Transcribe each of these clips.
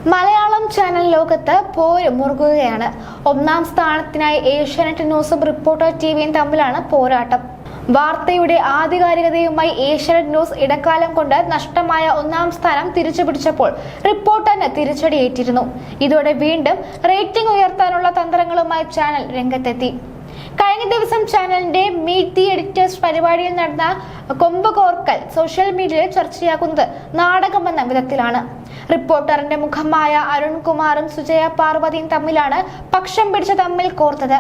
Malayalam channel ലോകത്ത് പോര് മുറുകുകയാണ്. ഒന്നാം സ്ഥാനത്തിനായി ഏഷ്യാനെറ്റ് ന്യൂസും റിപ്പോർട്ടർ ടിവിയും തമ്മിലാണ് പോരാട്ടം. വാർത്തയുടെ ആധികാരികതയുമായി ഏഷ്യാനെറ്റ് ന്യൂസ് ഇടക്കാലം കൊണ്ട് നഷ്ടമായ ഒന്നാം സ്ഥാനം തിരിച്ചുപിടിച്ചപ്പോൾ റിപ്പോർട്ടറിന് തിരിച്ചടിയേറ്റിരുന്നു. ഇതോടെ വീണ്ടും റേറ്റിംഗ് ഉയർത്താനുള്ള തന്ത്രങ്ങളുമായി ചാനൽ രംഗത്തെത്തി. കഴിഞ്ഞ ദിവസം ചാനലിന്റെ മീറ്റ് ദി എഡിറ്റേഴ്സ് പരിപാടിയിൽ നടന്ന കൊമ്പ് കോർക്കൽ സോഷ്യൽ മീഡിയയിൽ ചർച്ചയാകുന്നത് നാടകമെന്ന വിധത്തിലാണ്. റിപ്പോർട്ടറിന്റെ മുഖമായ അരുൺകുമാറും സുജയ പാർവതിയും തമ്മിലാണ് പക്ഷം പിടിച്ച് തമ്മിൽ കോർത്തത്.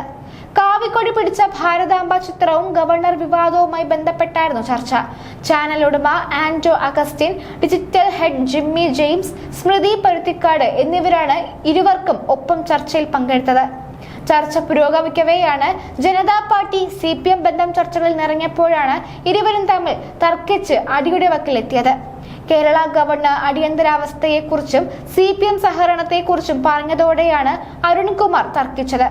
കാവിക്കൊടി പിടിച്ച ഭാരതാംബ ചിത്രവും ഗവർണർ വിവാദവുമായി ബന്ധപ്പെട്ടായിരുന്നു ചർച്ച. ചാനൽ ഉടമ ആന്റോ അഗസ്റ്റിൻ, ഡിജിറ്റൽ ഹെഡ് ജിമ്മി ജെയിംസ്, സ്മൃതി പരുത്തിക്കാട് എന്നിവരാണ് ഇരുവർക്കും ഒപ്പം ചർച്ചയിൽ പങ്കെടുത്തത്. ചർച്ച പുരോഗമിക്കവെയാണ് ജനതാ പാർട്ടി CPM ബന്ധം ചർച്ചകളിൽ നിറങ്ങിയപ്പോഴാണ് ഇരുവരും തമ്മിൽ തർക്കിച്ച് അടിയുടെ വക്കിലെത്തിയത്. കേരള ഗവർണർ അടിയന്തരാവസ്ഥയെക്കുറിച്ചും CPM സഹകരണത്തെക്കുറിച്ചും പറഞ്ഞതോടെയാണ് അരുൺകുമാർ തർക്കിച്ചത്.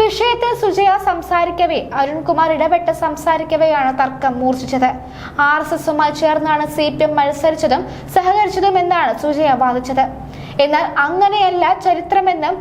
വിഷയത്തിൽ സുജയ സംസാരിക്കവേ അരുൺകുമാർ ഇടപെട്ട് സംസാരിക്കവെയാണ് തർക്കം മൂർച്ഛിച്ചത്. RSSുമായി ചേർന്നാണ് CPM മത്സരിച്ചതും സഹകരിച്ചതും എന്നാണ് സുജയ വാദിച്ചത്. എന്നാൽ അങ്ങനെയല്ല ചരിത്രമെന്നും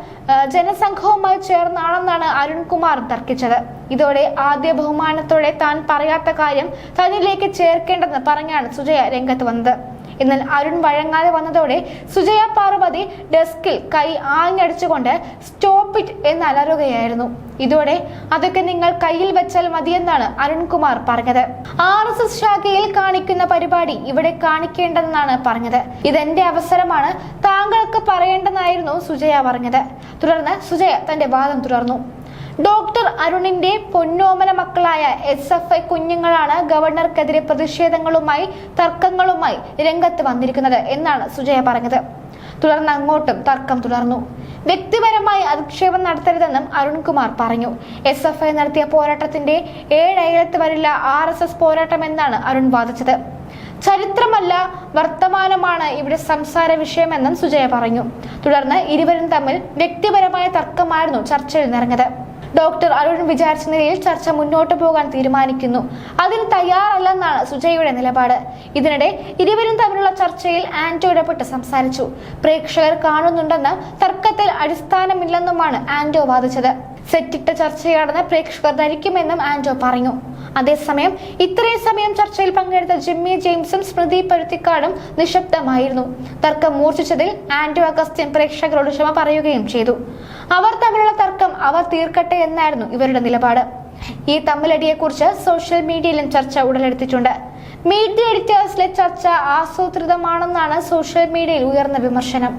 ജനസംഘവുമായി ചേർന്നാണെന്നാണ് അരുൺകുമാർ തർക്കിച്ചത്. ഇതോടെ ആദ്യ ബഹുമാനത്തോടെ താൻ പറയാത്ത കാര്യം തന്നിലേക്ക് ചേർക്കേണ്ടെന്ന് പറഞ്ഞാണ് സുജയ രംഗത്ത് വന്നത്. എന്നാൽ അരുൺ വഴങ്ങാതെ വന്നതോടെ സുജയ പാർവതി ഡെസ്കിൽ കൈ ആഞ്ഞടിച്ചുകൊണ്ട് സ്റ്റോപ്പ് ഇറ്റ് എന്ന് അലറുകയായിരുന്നു. ഇതോടെ അതൊക്കെ നിങ്ങൾ കയ്യിൽ വെച്ചാൽ മതിയെന്നാണ് അരുൺകുമാർ പറഞ്ഞത്. RSS ശാഖയിൽ കാണിക്കുന്ന പരിപാടി ഇവിടെ കാണിക്കേണ്ടെന്നാണ് പറഞ്ഞത്. ഇതെന്റെ അവസരമാണ്, താങ്കൾക്ക് പറയേണ്ടെന്നായിരുന്നു സുജയ പറഞ്ഞത്. തുടർന്ന് സുജയ തന്റെ വാദം തുടർന്നു. ഡോക്ടർ അരുണിന്റെ പൊന്നോമന മക്കളായ SFI കുഞ്ഞുങ്ങളാണ് ഗവർണർക്കെതിരെ പ്രതിഷേധങ്ങളുമായി തർക്കങ്ങളുമായി രംഗത്ത് വന്നിരിക്കുന്നത് എന്നാണ് സുജയ പറഞ്ഞത്. തുടർന്ന് അങ്ങോട്ടും തർക്കം തുടർന്നു. വ്യക്തിപരമായി അധിക്ഷേപം നടത്തരുതെന്നും അരുൺകുമാർ പറഞ്ഞു. SFI നടത്തിയ പോരാട്ടത്തിന്റെ 7 അയലത്ത് വരില്ല RSS പോരാട്ടം എന്നാണ് അരുൺ വാദിച്ചത്. ചരിത്രമല്ല വർത്തമാനമാണ് ഇവിടെ സംസാര വിഷയമെന്നും സുജയ പറഞ്ഞു. തുടർന്ന് ഇരുവരും തമ്മിൽ വ്യക്തിപരമായ തർക്കമായിരുന്നു ചർച്ചയിൽ നിറഞ്ഞത്. ഡോക്ടർ അരുൺ വിചാരിച്ച നിലയിൽ ചർച്ച മുന്നോട്ട് പോകാൻ തീരുമാനിക്കുന്നു, അതിന് തയ്യാറല്ലെന്നാണ് സുജയുടെ നിലപാട്. ഇതിനിടെ ഇരുവരും തമ്മിലുള്ള ചർച്ചയിൽ ആന്റോ ഇടപെട്ട് സംസാരിച്ചു. പ്രേക്ഷകർ കാണുന്നുണ്ടെന്ന് തർക്കത്തിൽ അടിസ്ഥാനമില്ലെന്നുമാണ് ആന്റോ വാദിച്ചത്. സെറ്റിട്ട ചർച്ചയാണെന്ന് പ്രേക്ഷകർ ധരിക്കുമെന്നും ആന്റോ പറഞ്ഞു. അതേസമയം ഇത്രയും സമയം ചർച്ചയിൽ പങ്കെടുത്ത ജിമ്മി ജെയിംസും സ്മൃതി പരുത്തിക്കാടും നിശബ്ദമായിരുന്നു. തർക്കം മൂർച്ഛിച്ചതിൽ ആന്റോ അഗസ്റ്റിൻ പ്രേക്ഷകരോട് ക്ഷമ പറയുകയും ചെയ്തു. അവർ തമ്മിലുള്ള തർക്കം അവർ തീർക്കട്ടെ എന്നായിരുന്നു ഇവരുടെ നിലപാട്. ഈ തമ്മിലടിയെക്കുറിച്ച് സോഷ്യൽ മീഡിയയിലും ചർച്ച ഉടലെടുത്തിട്ടുണ്ട്. മീറ്റ് ദി എഡിറ്റേഴ്സിലെ ചർച്ച ആസൂത്രിതമാണെന്നാണ് സോഷ്യൽ മീഡിയയിൽ ഉയർന്ന വിമർശനം.